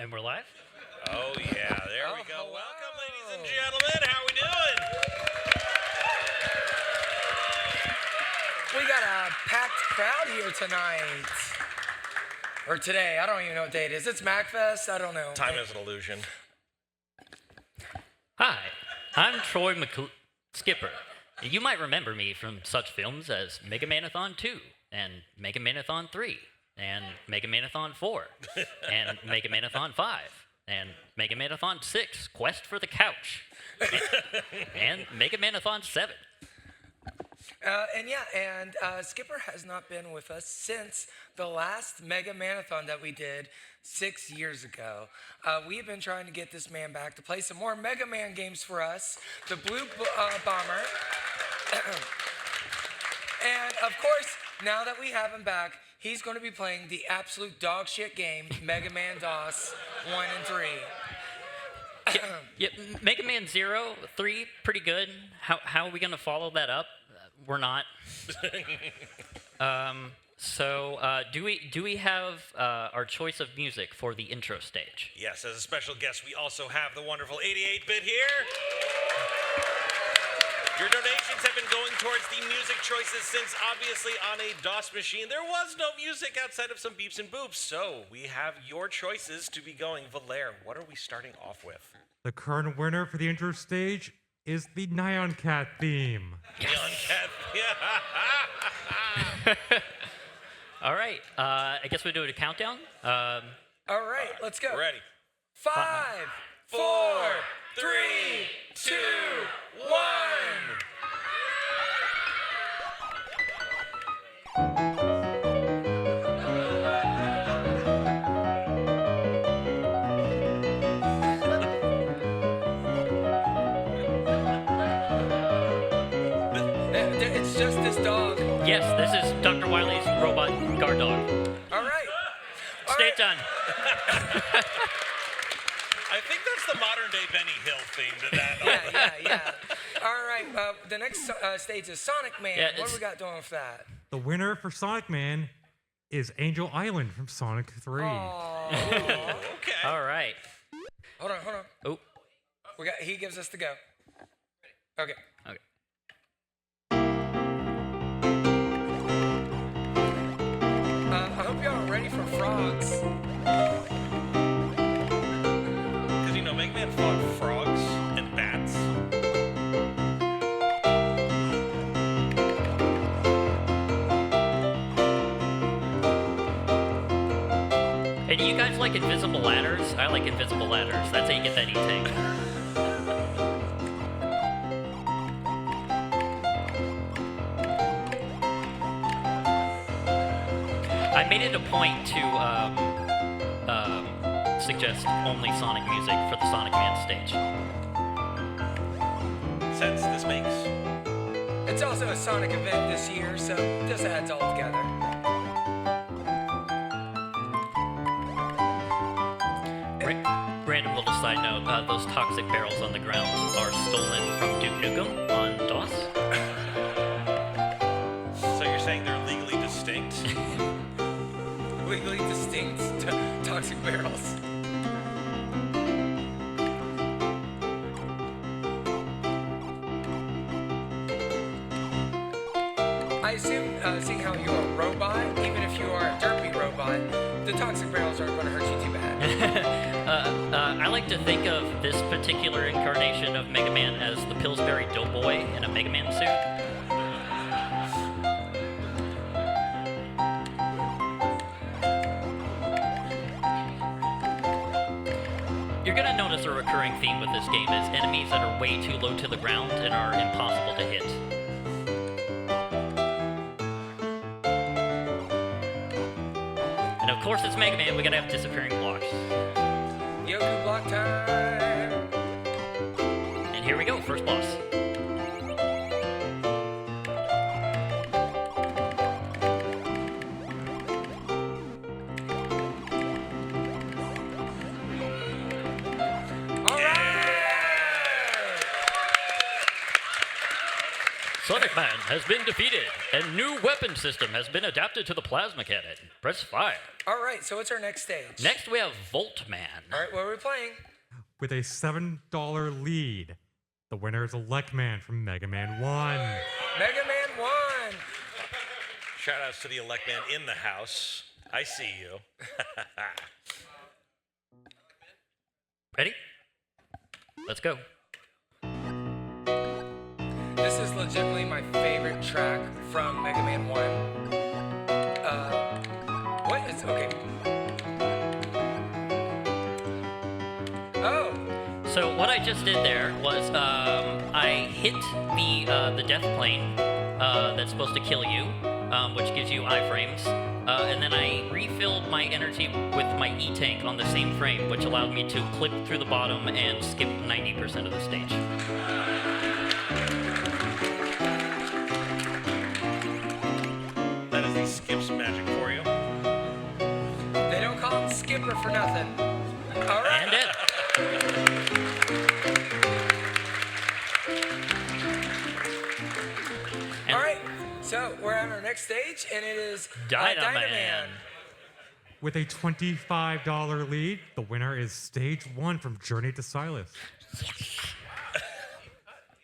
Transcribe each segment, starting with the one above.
And we're live? Oh, yeah. There we go. Hello. Welcome, ladies and gentlemen. How we doing? We got a packed crowd here tonight. Or today. I don't even know what day it is. It's MAGFest. I don't know. Time is an illusion. Hi, I'm Troy Skipper. You might remember me from such films as Mega Man-a-thon 2, and Mega Man-a-thon 3, and Mega Man-a-thon 4, and Mega Man-a-thon 5, and Mega Man-a-thon 6, Quest for the Couch, and Mega Man-a-thon 7. And Skipper has not been with us since the last Mega Man-a-thon that we did 6 years ago. We've been trying to get this man back to play some more Mega Man games for us. The Blue Bomber. And of course, now that we have him back, he's going to be playing the absolute dog shit game, Mega Man DOS 1 and 3. Yeah, Mega Man 0, 3, pretty good. How are we going to follow that up? We're not. Do we have our choice of music for the intro stage? Yes, as a special guest, we also have the wonderful 88-bit here. Your donations have been going towards the music choices since, obviously, on a DOS machine, there was no music outside of some beeps and boops. So we have your choices to be going. Valere, what are we starting off with? The current winner for the intro stage is the Nyan Cat theme. Yes. Neon Cat. All right, I guess we do it a countdown. All right, let's go. Ready. 5, 4, 3, 2, 1. It's just this dog. Yes, this is Dr. Wily's robot guard dog. All right. State done. I think that's the modern-day Benny Hill theme to that. Yeah. All right, the next stage is Sonic Man. Yeah, What do we got doing for that? The winner for Sonic Man is Angel Island from Sonic 3. Oh, Okay. All right. hold on. Oh, He gives us the go. Okay. okay. I hope y'all are ready for frogs. Because, Mega Man fought frogs and bats. Hey, do you guys like invisible ladders? I like invisible ladders. That's how you get that E-tank. I made it a point to suggest only Sonic music for the Sonic Man stage. Sense this makes. It's also a Sonic event this year, so this adds all together. Random little side note, those toxic barrels on the ground are stolen from Duke Nukem on DOS. So you're saying they're legally distinct? Legally distinct toxic barrels. I assume, seeing how you're a robot, even if you are a derpy robot, the toxic barrels aren't going to hurt you too bad. I like to think of this particular incarnation of Mega Man as the Pillsbury Doughboy in a Mega Man suit. You're gonna notice a recurring theme with this game is enemies that are way too low to the ground and are impossible to hit. And of course it's Mega Man, we're gonna have disappearing blocks. Yoku block time. And here we go, first boss. Sonic Man has been defeated, and new weapon system has been adapted to the plasma cannon. Press fire. All right, so what's our next stage? Next, we have Volt Man. All right, what are we playing? With a $7 lead, the winner is Elect Man from Mega Man 1. Mega Man 1. Shout outs to the Elect Man in the house. I see you. Ready? Let's go. This is legitimately my favorite track from Mega Man 1. What is, okay. Oh, So what I just did there was I hit the death plane that's supposed to kill you, which gives you iframes, and then I refilled my energy with my E-tank on the same frame, which allowed me to clip through the bottom and skip 90% of the stage. That is the Skip's magic for you. they don't call him Skipper for nothing. All right. And it. And All right, so we're on our next stage, and it is Dynaman. With a $25 lead, the winner is Stage 1 from Journey to Silas.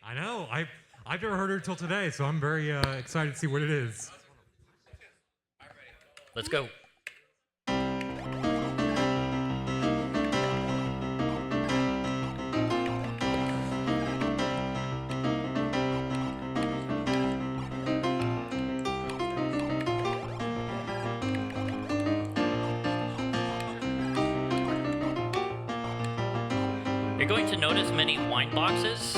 I know, I've never heard her till today, so I'm very excited to see what it is. Let's go. You're going to notice many wine boxes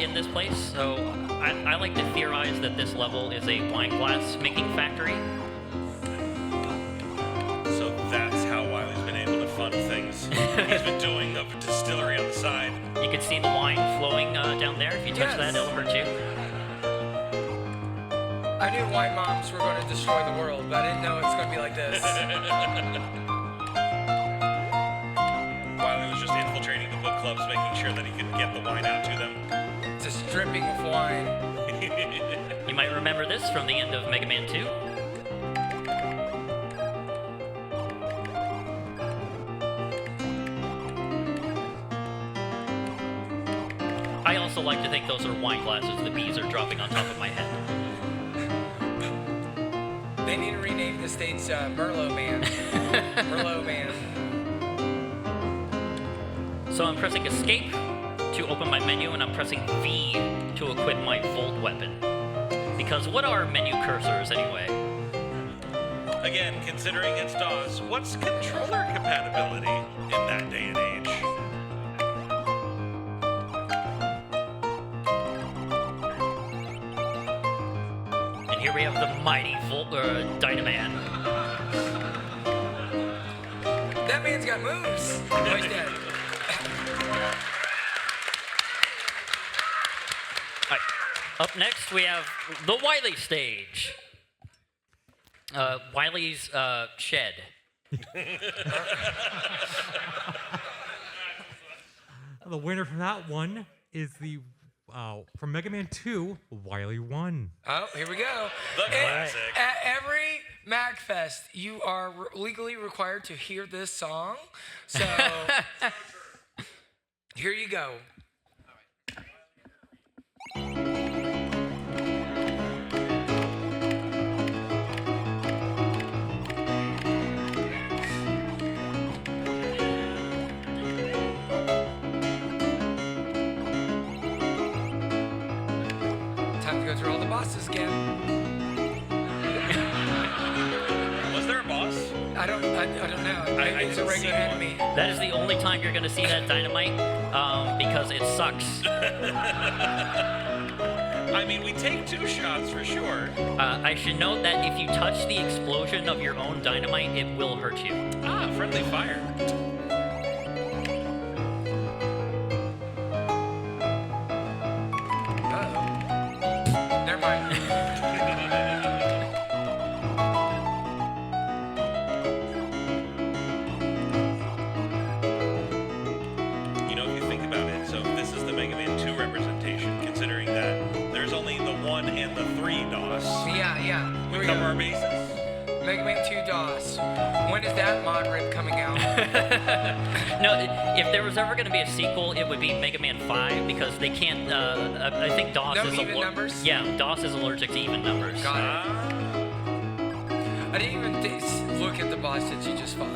in this place, so I like to theorize that this level is a wine glass making factory. So that's how Wiley's been able to fund things. He's been doing a distillery on the side. You can see the wine flowing down there. If you touch that, it'll hurt you. I knew wine moms were going to destroy the world, but I didn't know it was going to be like this. Wiley was just infiltrating the book clubs, making sure that he could get the wine out to them. Just dripping with wine. You might remember this from the end of Mega Man 2. I also like to think those are wine glasses the bees are dropping on top of my head. They need to rename the stage Merlot Man. Merlot Man. So I'm pressing Escape to open my menu, and I'm pressing V to equip my Volt weapon. Because what are menu cursors anyway? Again, considering it's DOS, what's controller compatibility in that day and age? And here we have the mighty Dynaman. That man's got moves. Oh, he's dead. All right. Up next, we have the Wily stage. Wily's shed. The winner from that one is the from Mega Man 2, Wily 1. Oh, here we go. The And classic. At every MAGFest, you are legally required to hear this song. So here you go. Time to go through all the bosses again. Was there a boss? I don't know. Maybe it's a didn't see regular one. enemy. That is the only time you're going to see that dynamite because it sucks. I mean, we take 2 shots for sure. I should note that if you touch the explosion of your own dynamite, it will hurt you. Ah, friendly fire. Uh-oh. Never mind. You know, if you think about it, so this is the Mega Man 2 representation, considering that there's only the one we Cover go. our bases. Mega Man 2 DOS. When is that mod rip coming out? No, if there was ever going to be a sequel, it would be Mega Man 5 because they can't. I think DOS No is even numbers? Yeah, DOS is allergic to even numbers. Got it. I didn't even look at the boss that you just fought.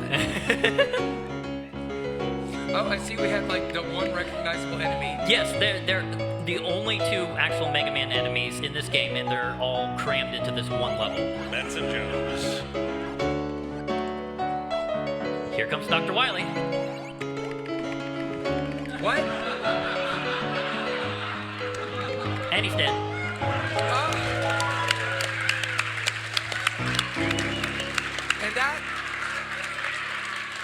Oh, I see we had like the one recognizable enemy. Yes, they're the only two actual Mega Man enemies in this game, and they're all crammed into this one level. Benson Jones. Here comes Dr. Wily. What? And he's dead. Oh. And that,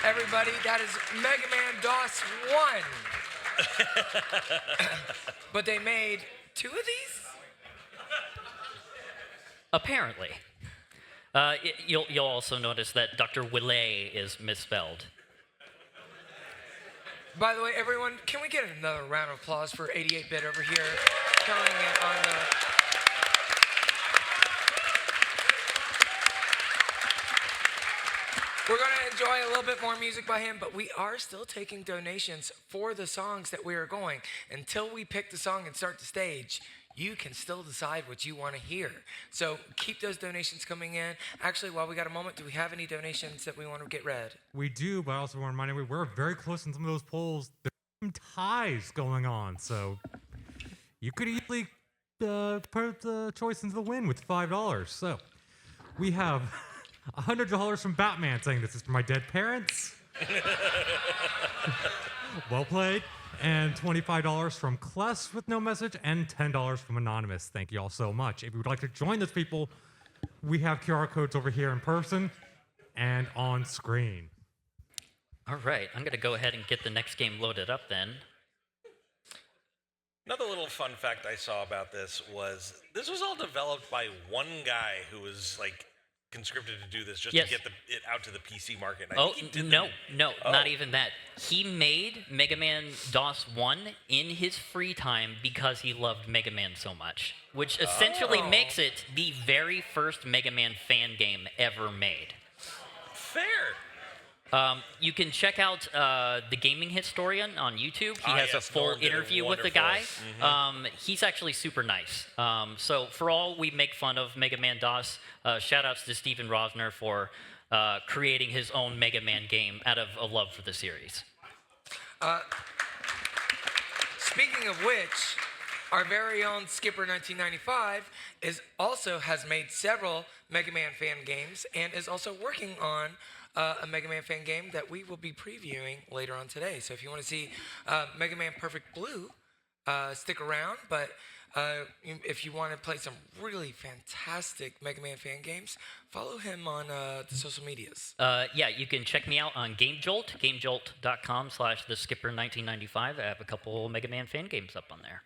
everybody, that is Mega Man DOS 1. But they made 2 of these? Apparently. You'll also notice that Dr. Willet is misspelled. By the way, everyone, can we get another round of applause for 88-Bit over here killing it on the... We're going to enjoy a little bit more music by him, but we are still taking donations for the songs that we are going. Until we pick the song and start the stage, you can still decide what you want to hear. So keep those donations coming in. Actually, while we got a moment, do we have any donations that we want to get read? We do, but I also want to remind everybody we're very close in some of those polls. There's some ties going on, so you could easily put the choice into the win with $5. So we have $100 from Batman saying this is for my dead parents. Well played. And $25 from Kless with no message, and $10 from Anonymous. Thank you all so much. If you would like to join those people, we have QR codes over here in person and on screen. All right, I'm going to go ahead and get the next game loaded up then. Another little fun fact I saw about this was all developed by one guy who was like conscripted to do this just Yes. to get it out to the PC market. And I Oh, think he did no, not even that. He made Mega Man DOS 1 in his free time because he loved Mega Man so much, which essentially makes it the very first Mega Man fan game ever made. Fair. You can check out the Gaming Historian on YouTube. He has a yes, full Norm did a interview with the guy. wonderful- He's actually super nice. So for all we make fun of Mega Man DOS, shout outs to Steven Rosner for creating his own Mega Man game out of a love for the series. Speaking of which, our very own Skipper1995 also has made several Mega Man fan games and is also working on a Mega Man fan game that we will be previewing later on today. So if you want to see Mega Man Perfect Blue, stick around. But if you want to play some really fantastic Mega Man fan games, follow him on the social medias. Yeah, you can check me out on GameJolt, gamejolt.com/TheSkipper1995. I have a couple Mega Man fan games up on there.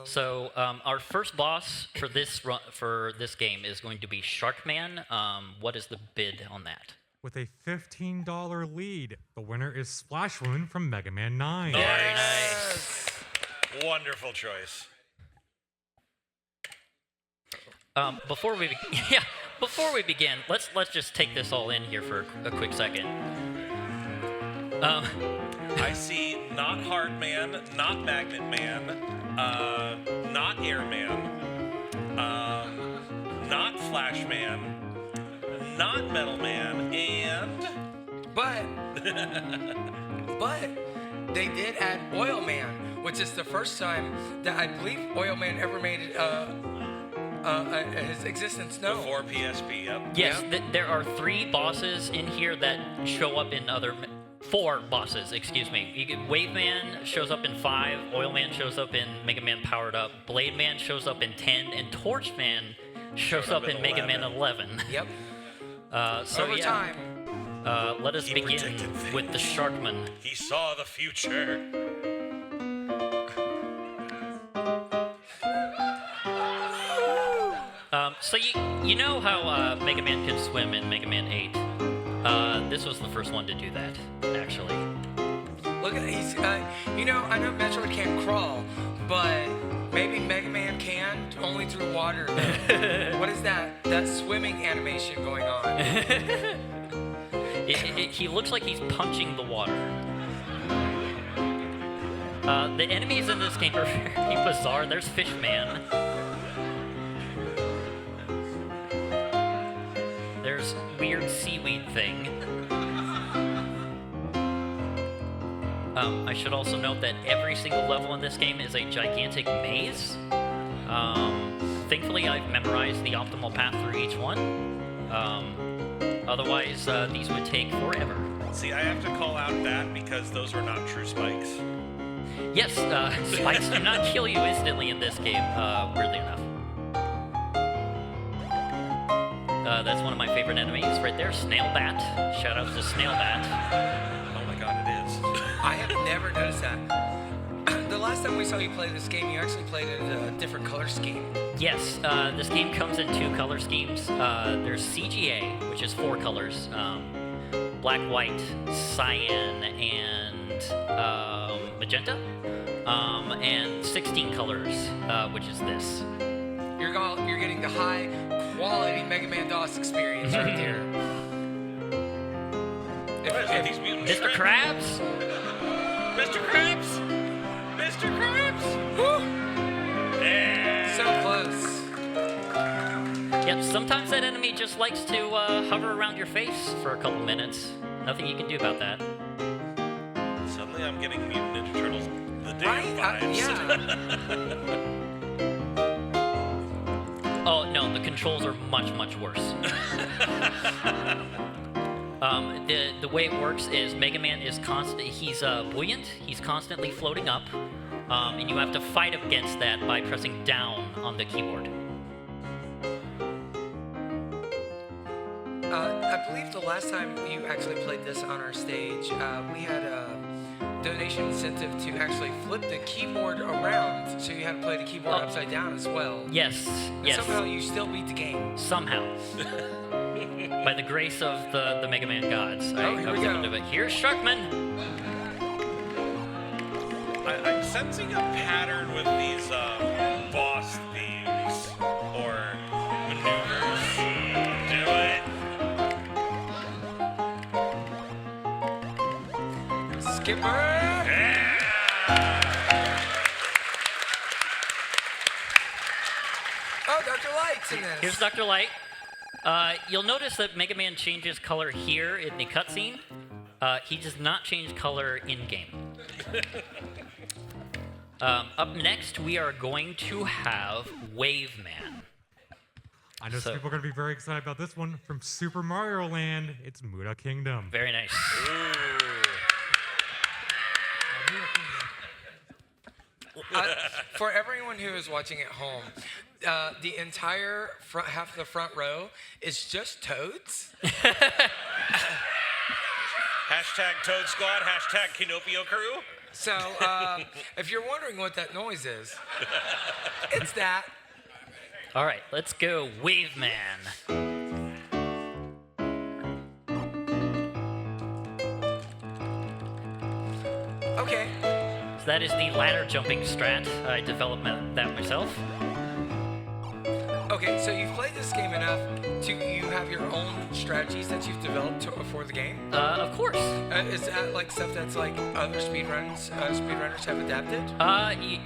So our first boss for this game is going to be Sharkman. What is the bid on that? With a $15 lead, the winner is Splashwoon from Mega Man 9. Very nice. Wonderful choice. Before we begin, let's just take this all in here for a quick second. I see not Hard Man, not Magnet Man, not Airman, not Flash Man, not Metal Man, and... But they did add Oil Man, which is the first time that I believe Oil Man ever made his existence known. Before PSP, yep. Yes, there are 3 bosses in here that show up in other... 4 bosses, excuse me. Wave Man shows up in 5, Oil Man shows up in Mega Man Powered Up, Blade Man shows up in 10, and Torch Man shows up in Mega Man 11. Yep. So Over yeah, time. let us He begin predicted things. with the Sharkman. He saw the future. So you know how Mega Man can swim in Mega Man 8? This was the first one to do that, actually. Look at he's. I know Metroid can't crawl, but Maybe Mega Man can, only through water. What is that swimming animation going on? He looks like he's punching the water. The enemies in this game are very bizarre. There's Fishman. There's weird seaweed thing. I should also note that every single level in this game is a gigantic maze. Thankfully, I've memorized the optimal path through each one. Otherwise, these would take forever. See, I have to call out that because those are not true spikes. Yes, spikes do not kill you instantly in this game, weirdly enough. That's one of my favorite enemies right there, Snail Bat. Shout out to Snail Bat. Oh my god, it is. I have never noticed that. The last time we saw you play this game, you actually played it in a different color scheme. Yes, this game comes in 2 color schemes. There's CGA, which is 4 colors. Black, white, cyan, and magenta. And 16 colors, which is this. You're getting the high quality Mega Man DOS experience right there. These mutant Mr. shrimp. Krabs? Mr. Krabs! Mr. Krabs! Woo! Yeah. So close. Yep, sometimes that enemy just likes to hover around your face for a couple minutes. Nothing you can do about that. Suddenly I'm getting Mutant Ninja Turtles the Day Right? vibes. Yeah. Oh, no, the controls are much, much worse. The way it works is Mega Man is he's buoyant, he's constantly floating up, and you have to fight against that by pressing down on the keyboard. I believe the last time you actually played this on our stage, we had a donation incentive to actually flip the keyboard around, so you had to play the keyboard upside down as well. Yes, And yes. somehow you still beat the game. Somehow. By the grace of the Mega Man gods, I here was we able go. to do it. Here's Sharkman! I'm sensing a pattern with these boss themes or maneuvers. Do it. Skipper! Oh, Dr. Light's in this. Here's Dr. Light. You'll notice that Mega Man changes color here in the cutscene. He does not change color in-game. Up next, we are going to have Wave Man. I know So- people are going to be very excited about this one. From Super Mario Land, it's Muda Kingdom. Very nice. For everyone who is watching at home, the entire front half of the front row is just toads. Hashtag Toad Squad, hashtag Kinopio Crew. So if you're wondering what that noise is, it's that. All right, let's go Wave Man. Okay. So that is the ladder jumping strat. I developed that myself. Okay, so you've played this game enough to you have your own strategies that you've developed for the game. Of course. Is that like stuff that's like other speedrunners have adapted?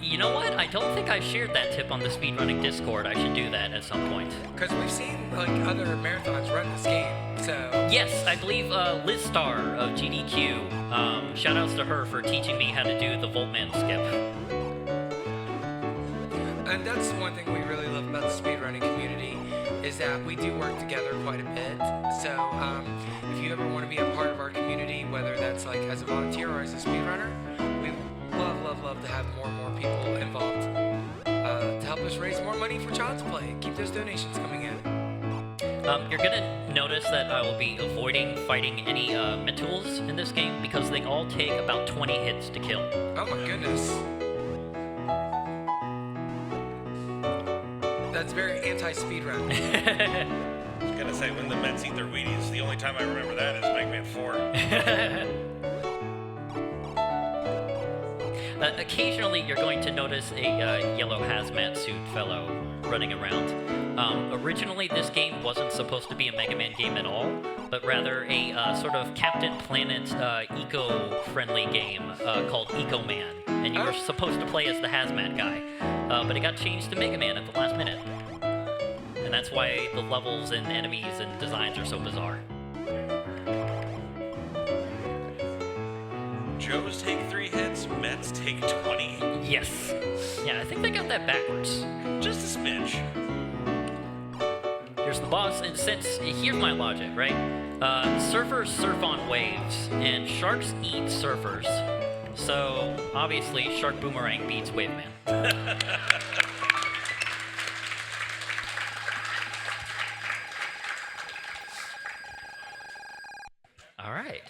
You know what? I don't think I shared that tip on the speedrunning Discord. I should do that at some point. Because we've seen like other marathons run this game. So Yes, I believe Liz Star of GDQ. Shout outs to her for teaching me how to do the Voltman skip. and that's one thing we really love about the speedrunning community is that we do work together quite a bit. So if you ever want to be a part of our community, whether that's like as a volunteer or as a speedrunner, we love to have more and more people involved to help us raise more money for Child's Play. Keep those donations coming in. You're gonna notice that I will be avoiding fighting any Metools in this game because they all take about 20 hits to kill. Oh my goodness. That's very anti-speedrun. I was gonna say, when the Mets eat their Wheaties, the only time I remember that is Mega Man 4. occasionally you're going to notice a yellow hazmat suit fellow running around. Originally, this game wasn't supposed to be a Mega Man game at all, but rather a sort of Captain Planet eco-friendly game called Eco Man, and you were supposed to play as the hazmat guy, but it got changed to Mega Man at the last minute, and that's why the levels and enemies and designs are so bizarre. Joes take 3 hits, Mets take 20. Yes. Yeah, I think they got that backwards. Just a smidge. Here's the boss, and here's my logic, right? Surfers surf on waves, and sharks eat surfers. So, obviously, Shark Boomerang beats Waveman. All right.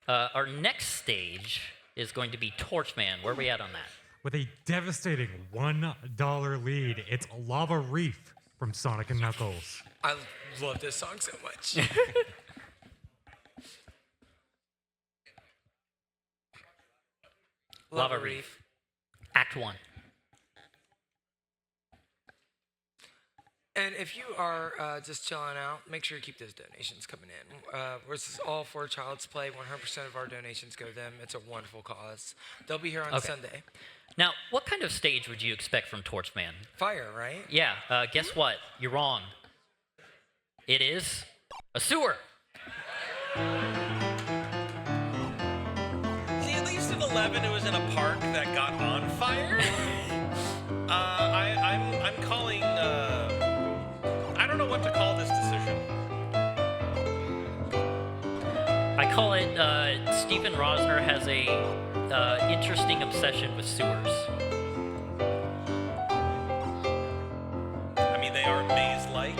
Our next stage is going to be Torchman. Where are we at on that? With a devastating $1 lead, it's Lava Reef from Sonic & Knuckles. I love this song so much. Lava Reef. Act 1. And if you are just chilling out, make sure you keep those donations coming in. This is all for Child's Play. 100% of our donations go to them. It's a wonderful cause. They'll be here on Sunday. Now, what kind of stage would you expect from Torchman? Fire, right? Yeah, guess what? You're wrong. It is a sewer. See, at least in 11, it was in a park that got on fire. I'm calling. I don't know what to call this decision. I call it Stephen Rosner has a interesting obsession with sewers. I mean, they are maze-like.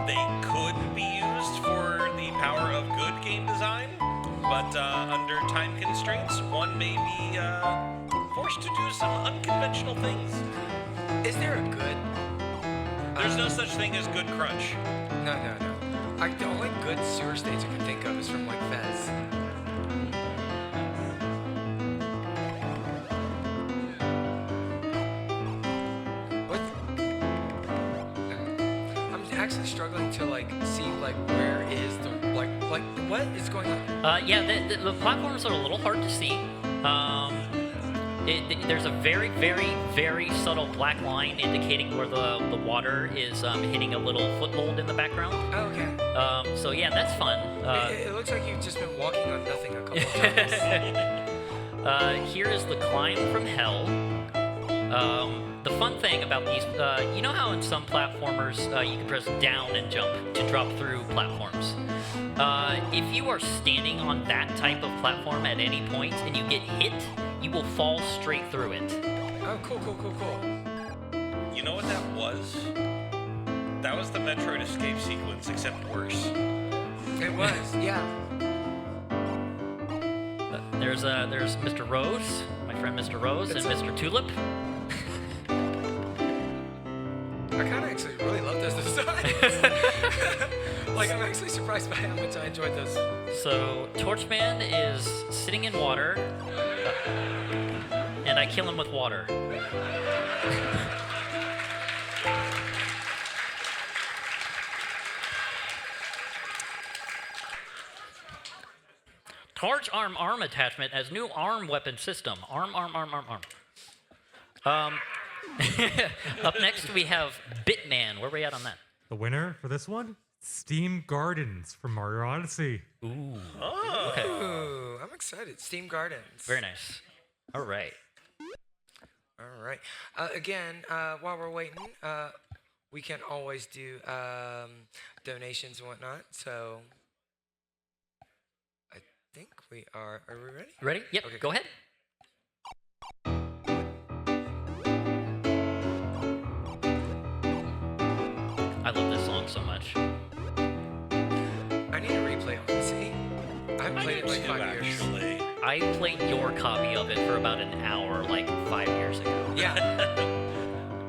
They could be used for the power of good game design, but under time constraints, one may be forced to do some unconventional things. Is there a good? There's no such thing as good crunch. No. The only good sewer stage I can think of is from like Fez. What? I'm actually struggling to like see like where is the like what is going on? Yeah, the platforms are a little hard to see. There's a very, very, very subtle black line indicating where the water is hitting a little foothold in the background. Oh, okay. So yeah, that's fun. It looks like you've just been walking on nothing a couple of times. Here is the climb from hell. The fun thing about these, you know how in some platformers you can press down and jump to drop through platforms? If you are standing on that type of platform at any point and you get hit, you will fall straight through it. Oh, cool. You know what that was? That was the Metroid escape sequence, except worse. It was, yeah. There's Mr. Rose, my friend Mr. Rose, and Mr. Tulip. I kind of actually really love those designs. Like, I'm actually surprised by how much I enjoyed those. So, Torchman is sitting in water, and I kill him with water. Torch arm attachment as new arm weapon system. Arm. Up next we have Bitman. Where are we at on that? The winner for this one? Steam Gardens from Mario Odyssey. Ooh. Oh. Okay. Ooh, I'm excited. Steam Gardens. Very nice. All right. All right. Again, while we're waiting, we can always do donations and whatnot. So I think we are. Are we ready? Ready? Yep. Okay. Go ahead. I love this song so much. I need a replay on this. See, I've played it like 5 years. Actually. I played your copy of it for about an hour, like 5 years ago. Yeah.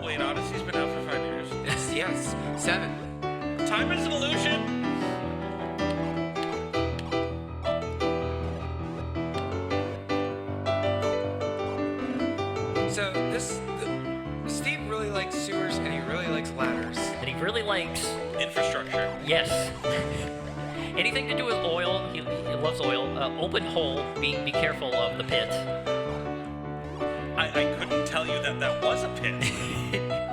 Wait, Odyssey's been out for 5 years. It's yes, 7. Time is an illusion. So Steve really likes sewers and he really likes ladders. And he really likes, Infrastructure. yes, anything to do with oil. He loves oil. Open hole. Be careful of the pit. I couldn't tell you that was a pit.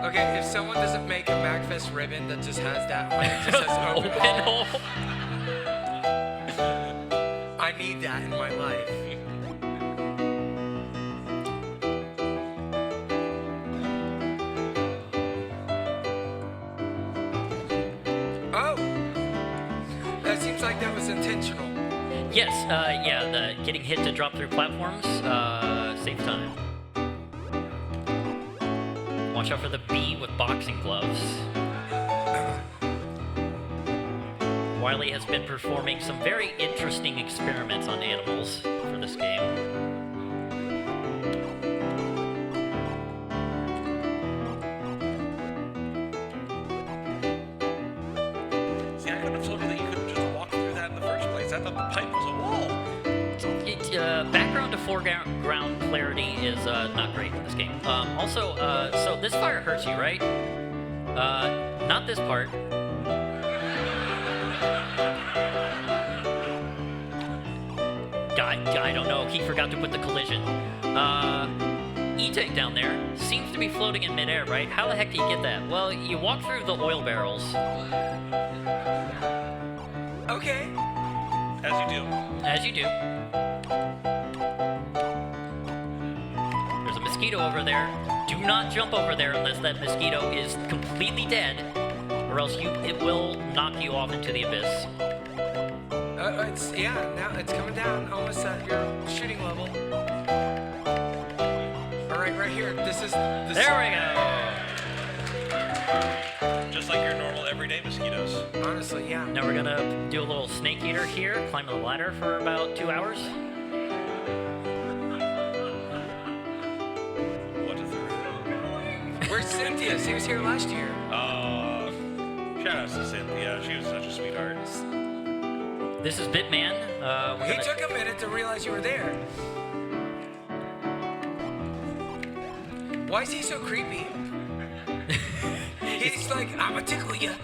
Okay, if someone doesn't make a MAGFest ribbon that just has that on it, just says open hole, hole. I need that in my life. Oh! That seems like that was intentional. Yes, yeah, the getting hit to drop through platforms, save time. Watch out for the bee with boxing gloves. Wiley has been performing some very interesting experiments on animals for this game. See, I could have told you that you couldn't just walk through that in the first place. I thought the pipe was a wall. Background to foreground clarity is not great in this game. Also, so this fire hurts you, right? Not this part. I don't know. He forgot to put the collision. E-Tank down there seems to be floating in midair, right? How the heck do you get that? Well, you walk through the oil barrels. Okay. As you do. As you do. There's a mosquito over there. Do not jump over there unless that mosquito is completely dead, or else it will knock you off into the abyss. Now it's coming down almost at your shooting level. All right, right here. This is. There we go. Just like your normal everyday mosquitoes. Honestly, yeah. Now we're gonna do a little snake eater here, climb the ladder for about 2 hours. What a thrill. Where's Cynthia? She was here last year. Shout out to Cynthia. She was such a sweetheart. This is Bitman. He took a minute to realize you were there. Why is he so creepy? He's like, I'ma tickle you.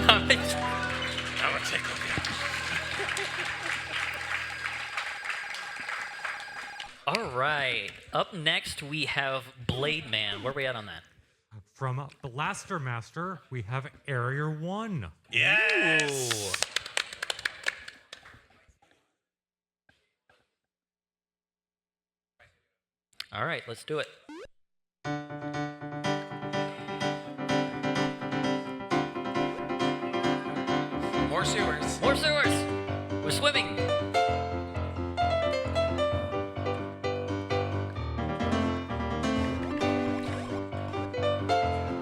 I'm a tickle. All right. Up next, we have Blade Man. Where are we at on that? From Blaster Master, we have Area 1. Yes. Ooh. All right, let's do it. More sewers. More sewers. We're swimming.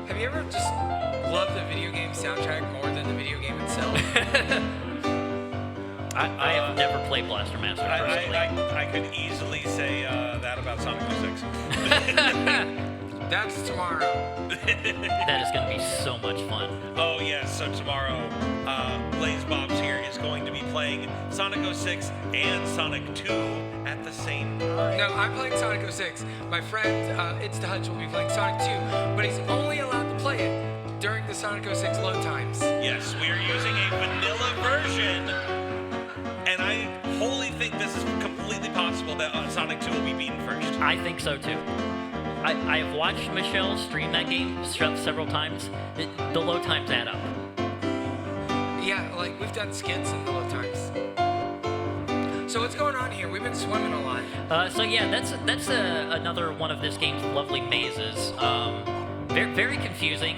Have you ever just loved the video game soundtrack more than the video game itself? I have never played Blaster Master personally. I could easily say that about Sonic 06. That's tomorrow. That is going to be so much fun. Oh yes, so tomorrow, Blaze Bob's here is going to be playing Sonic 06 and Sonic 2 at the same time. No, I'm playing Sonic 06. My friend, It's the Hutch, will be playing Sonic 2, but he's only allowed to play it during the Sonic 06 load times. Yes, we are using a vanilla version, and I wholly think this is completely possible that Sonic 2 will be beaten first. I think so too. I have watched Michelle stream that game several times. The load times add up. Yeah, like we've done skits in the low times. So what's going on here? We've been swimming a lot. So yeah, that's another one of this game's lovely mazes. Very, very confusing.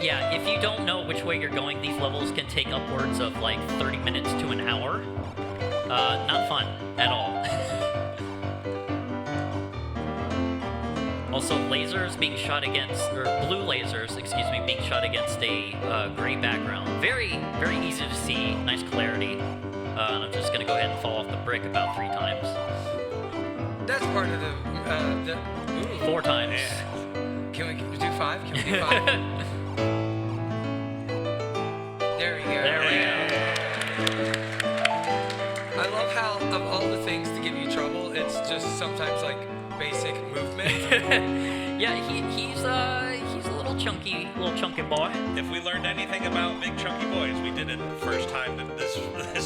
Yeah. If you don't know which way you're going, these levels can take upwards of like 30 minutes to an hour. Not fun at all. Also, lasers being shot against, or blue lasers, excuse me, being shot against a gray background. Very, very easy to see. Nice clarity. And I'm just gonna go ahead and fall off the brick about 3 times. That's part of the ooh. 4 times. Yeah. Can we do 5? Can we do 5? There we go. There we go. I love how, of all the things to give you trouble, just sometimes like basic movement. Yeah, he's a little chunky boy. If we learned anything about big chunky boys, we did it the first time this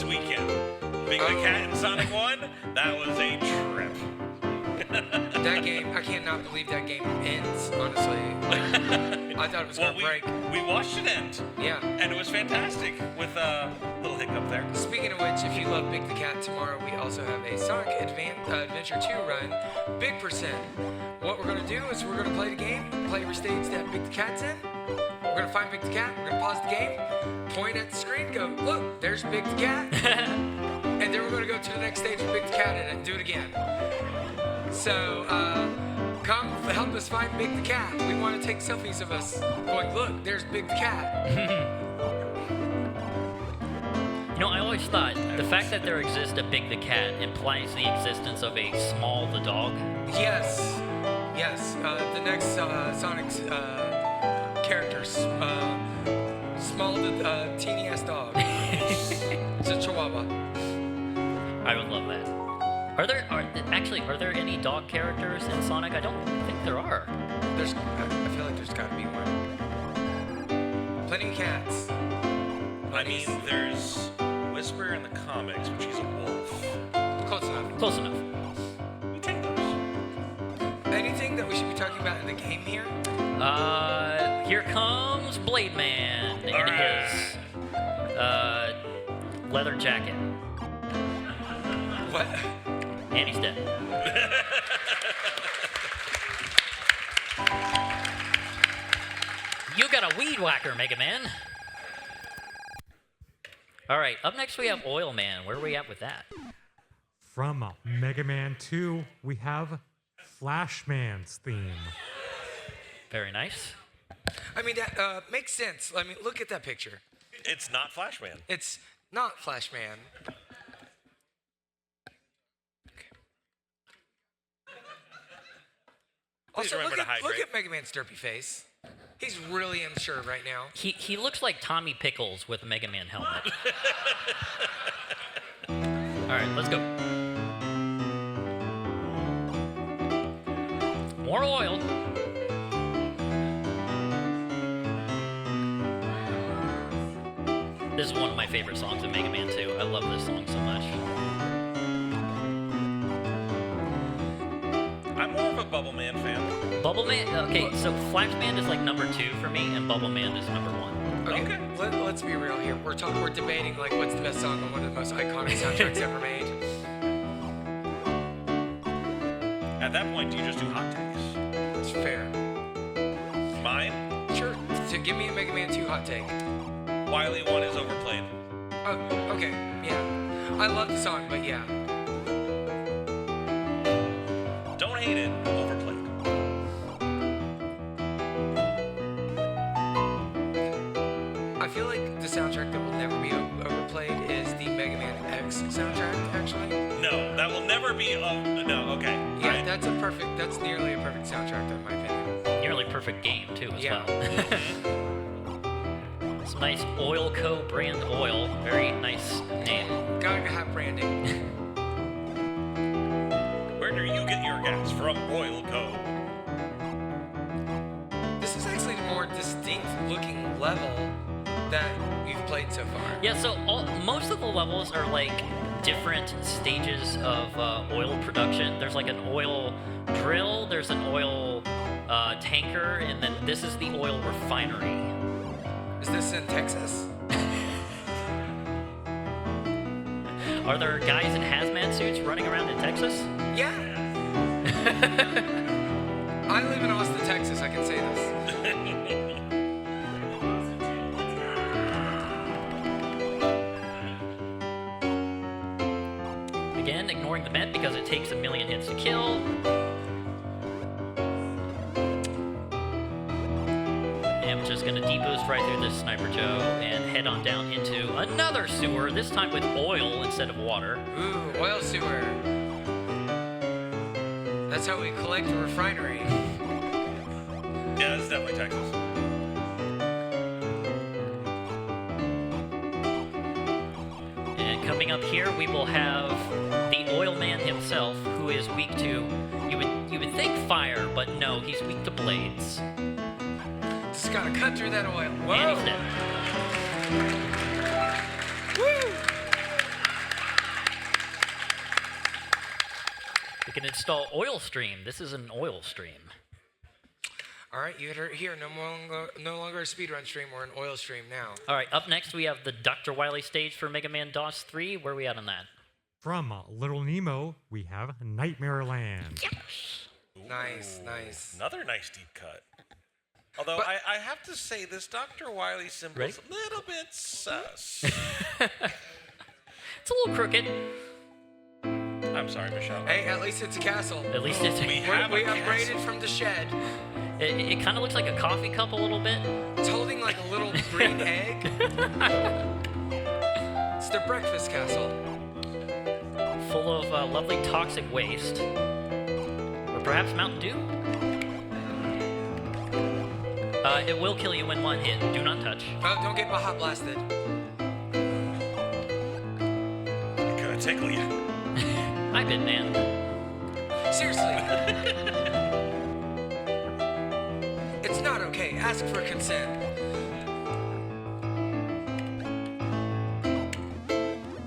weekend. Big the Cat in Sonic 1, that was a trip. That game, I cannot believe that game ends, honestly. Like, I thought it was going to break. We watched it end. Yeah. And it was fantastic with a little hiccup there. Speaking of which, if you love Big the Cat, tomorrow we also have a Sonic Adventure 2 run, Big Percent. What we're going to do is we're going to play the game, play every stage that Big the Cat's in. We're going to find Big the Cat, we're going to pause the game, point at the screen, go, look, there's Big the Cat. And then we're going to go to the next stage with Big the Cat in it and do it again. So, come help us find Big the Cat. We want to take selfies of us going, look, there's Big the Cat. You know, I always thought the fact that there exists a Big the Cat implies the existence of a Small the dog. Yes. The next Sonic's characters, Small the teeny ass dog. It's a Chihuahua. I would love that. Are there any dog characters in Sonic? I don't think there are. I feel like there's got to be one. Plenty of cats. I mean, there's Whisper in the comics, but she's a wolf. Close enough. Close enough. We take those. Anything that we should be talking about in the game here? Here comes Blade Man in his leather jacket. What? And he's dead. You got a weed whacker, Mega Man. All right, up next we have Oil Man. Where are we at with that? From Mega Man 2, we have Flashman's theme. Very nice. I mean, that makes sense. I mean, look at that picture. It's not Flashman. It's not Flashman. Please Also, remember to hydrate. look at Mega Man's derpy face. He's really unsure right now. He looks like Tommy Pickles with a Mega Man helmet. All right, let's go. More oil. This is one of my favorite songs in Mega Man 2. I love this song so much. I'm more of a Bubble Man fan. Bubble Man, okay, so Flash Man is like number 2 for me, and Bubble Man is number 1. Okay. Let's be real here. We're debating like what's the best song on one of the most iconic soundtracks ever made. At that point, do you just do hot takes? It's fair. Mine? Sure. So give me a Mega Man 2 hot take. Wily 1 is overplayed. Oh, okay. Yeah. I love the song, but yeah. Don't hate it, overplayed. I feel like the soundtrack that will never be overplayed is the Mega Man X soundtrack, actually. No, that will never be. No, okay. Yeah, that's nearly a perfect soundtrack, in my opinion. Nearly perfect game, too, as Yeah. well. Some nice Oil Co. brand oil. Very nice name. Gotta have branding. Where do you get your gas? From Oil Co. This is actually the more distinct looking level that we've played so far. Yeah, so most of the levels are like different stages of oil production. There's like an oil drill, there's an oil tanker, and then this is the oil refinery. Is this in Texas? Are there guys in hazmat suits running around in Texas? Yeah. I live in Austin, Texas. I can say this. Again, ignoring the vent because it takes 1,000,000 hits to kill. And we're just gonna deboost right through this Sniper Joe and head on down into another sewer, this time with oil instead of water. Ooh, oil sewer. That's how we collect the refinery. Yeah, that's definitely Texas. And coming up here, we will have the Oil Man himself, who is weak to, you would think fire, but no, he's weak to blades. Just gotta cut through that oil. Whoa! And he's dead. Woo! We can install Oil Stream. This is an oil stream. All right, you heard it here. No longer a speedrun stream or an oil stream now. All right, up next we have the Dr. Wily stage for Mega Man DOS 3. Where are we at on that? From Little Nemo, we have Nightmare Land. Nice, nice. Another nice deep cut. Although But- I have to say, this Dr. Wily symbol is a little bit sus. It's a little crooked. I'm sorry, Michelle. Hey, at least it's a castle. At least it's, We have We a upgraded castle. from the shed. it kind of looks like a coffee cup a little bit. It's holding like a little green egg. It's the breakfast castle. Full of lovely toxic waste. Or perhaps Mountain Dew? It will kill you when one hit. Do not touch. Oh, don't get Baja blasted. It's gonna tickle you. Hi, Bitman. Seriously. It's not okay. Ask for consent.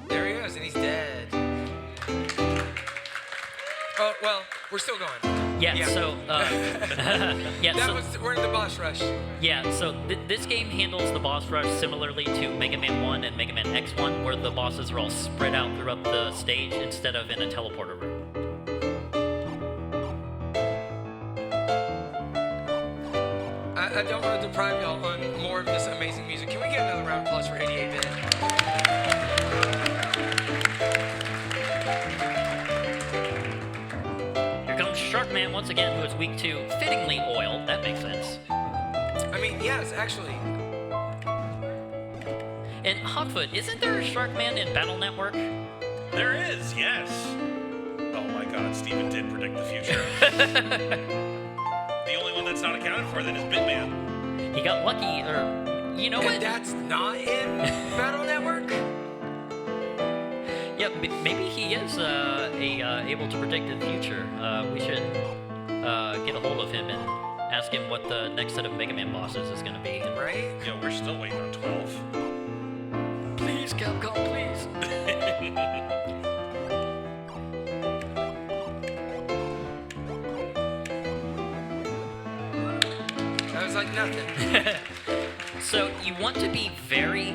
There he is, and he's dead. Oh, well, we're still going. Yeah, Yeah. so, We're in the boss rush. this game handles the boss rush similarly to Mega Man 1 and Mega Man X1, where the bosses are all spread out throughout the stage instead of in a teleporter room. I don't want to deprive y'all on more of this amazing music. Can we get another round of applause for 88-bit? Here comes Sharkman once again, who is weak to, fittingly, oil. That makes sense. I mean, yes, actually. And Hotfoot, isn't there a Sharkman in Battle Network? There is, yes. Oh my God, Steven did predict the future. The only one that's not accounted for then is Bitman. He got lucky, or you know And what? that's not in Battle Network? Yeah, maybe he is able to predict the future. We should get a hold of him and ask him what the next set of Mega Man bosses is going to be. Right? Yeah, we're still waiting on 12. Please, Capcom, please. That was like nothing. So you want to be very,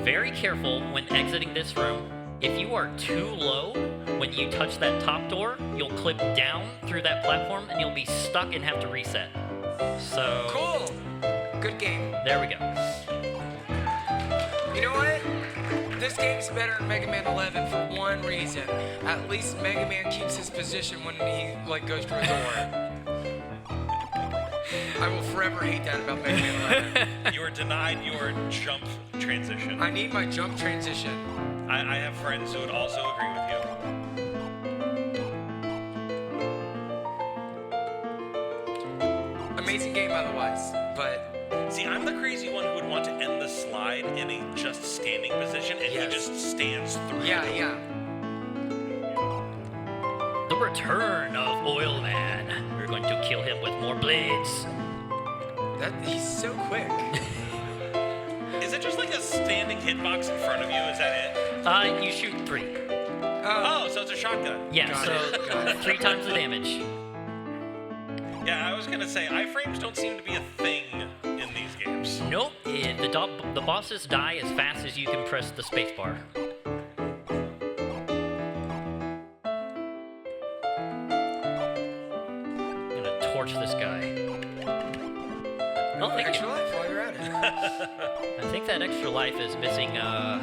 very careful when exiting this room. If you are too low, when you touch that top door, you'll clip down through that platform and you'll be stuck and have to reset. So Cool. Good game. there we go. You know what? This game's better than Mega Man 11 for one reason. At least Mega Man keeps his position when he goes through a door. I will forever hate that about Mega Man 11. You are denied your jump transition. I need my jump transition. I have friends who would also agree with you. Amazing game otherwise, but See, I'm the crazy one who would want to end the slide in a just standing position, and Yes. he just stands through. yeah, yeah. The return of Oil Man. We're going to kill him with more blades. He's so quick. Is it just like a standing hitbox in front of you? Is that it? You shoot 3. Oh, so it's a shotgun. Yeah, Got so it, got it. 3 times the damage. Yeah, I was gonna say iframes don't seem to be a thing in these games. Nope, the bosses die as fast as you can press the spacebar. I'm gonna torch this guy. Oh, thank Extra you. life while you're at it. I think that extra life is missing a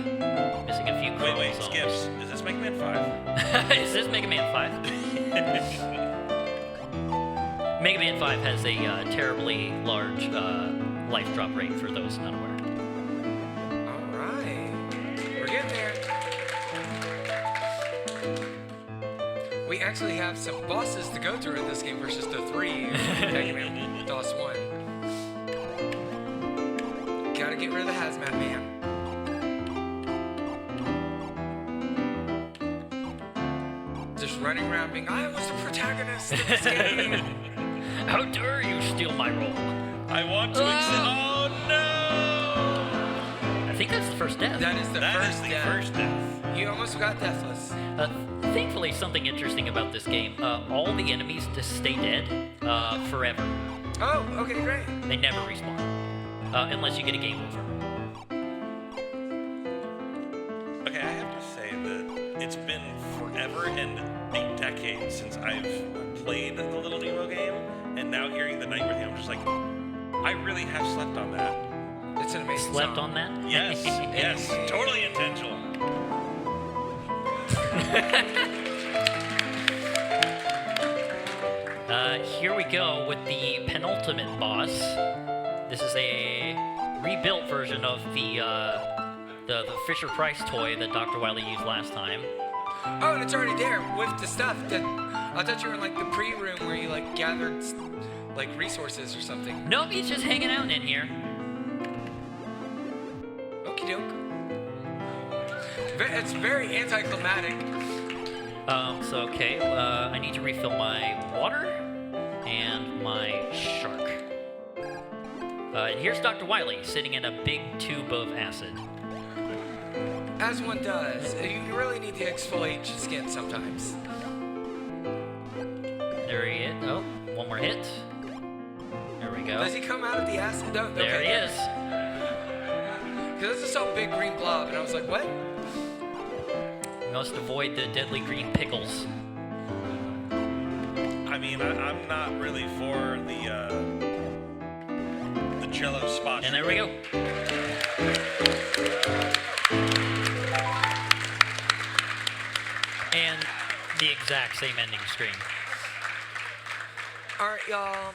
few chromosomes. Wait, Skips. Is this Mega Man 5? Is this Mega Man 5? Mega Man 5 has a terribly large life drop rate for those not aware. All right. We're getting there. We actually have some bosses to go through in this game versus the 3 in Mega Man DOS 1. Gotta get rid of the Hazmat Man. running around being, I was the protagonist of this game. How dare you steal my role? I want to accept. Oh no! I think that's the first death. That is the That first is the death. first death. You almost got deathless. Thankfully, something interesting about this game, all the enemies just stay dead forever. Oh, okay, great. They never respawn. Unless you get a game over. Okay, I have to say that it's been forever and a decade since I've played the Little Nemo game, and now hearing the Nightmare theme, I'm just like, I really have slept on that. It's an amazing Slept song. on that? Yes, yes, totally intentional. Here we go with the penultimate boss. This is a rebuilt version of the Fisher Price toy that Dr. Wily used last time. Oh, and it's already there with the stuff that I thought you were in like the pre-room where you like gathered like resources or something. Nope, he's just hanging out in here. Okie doke. It's very anticlimactic. I need to refill my water and my shark. And here's Dr. Wily sitting in a big tube of acid. As one does. You really need to exfoliate your skin sometimes. There he is. Oh, one more hit. There we go. Does he come out of the acid? No, There okay. he is. Because I just saw a big green blob, and I was like, what? We must avoid the deadly green pickles. I mean, I'm not really for the Jello spot. And there we go. And the exact same ending screen. All right, y'all.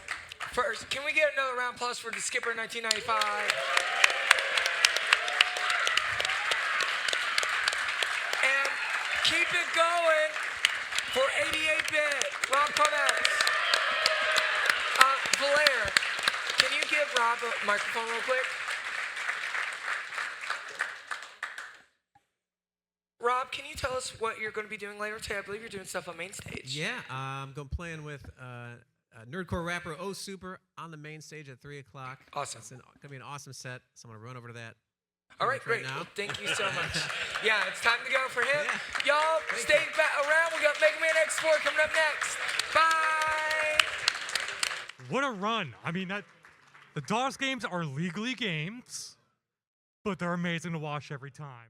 First, can we get another round of applause for TheSkipper1995? And keep it going for 88-bit Rob Kovacs. Valère, can you give Rob a microphone real quick? Rob, can you tell us what you're going to be doing later today? I believe you're doing stuff on main stage. Yeah, I'm going playing with nerdcore rapper O Super on the main stage at 3 o'clock. Awesome. It's going to be an awesome set, so I'm going to run over to that. All right, great. now. Well, thank you so much. Yeah, it's time to go for him. Yeah. Y'all, stay around. We got Mega Man X4 coming up next. Bye. What a run! I mean, the DOS games are legally games, but they're amazing to watch every time.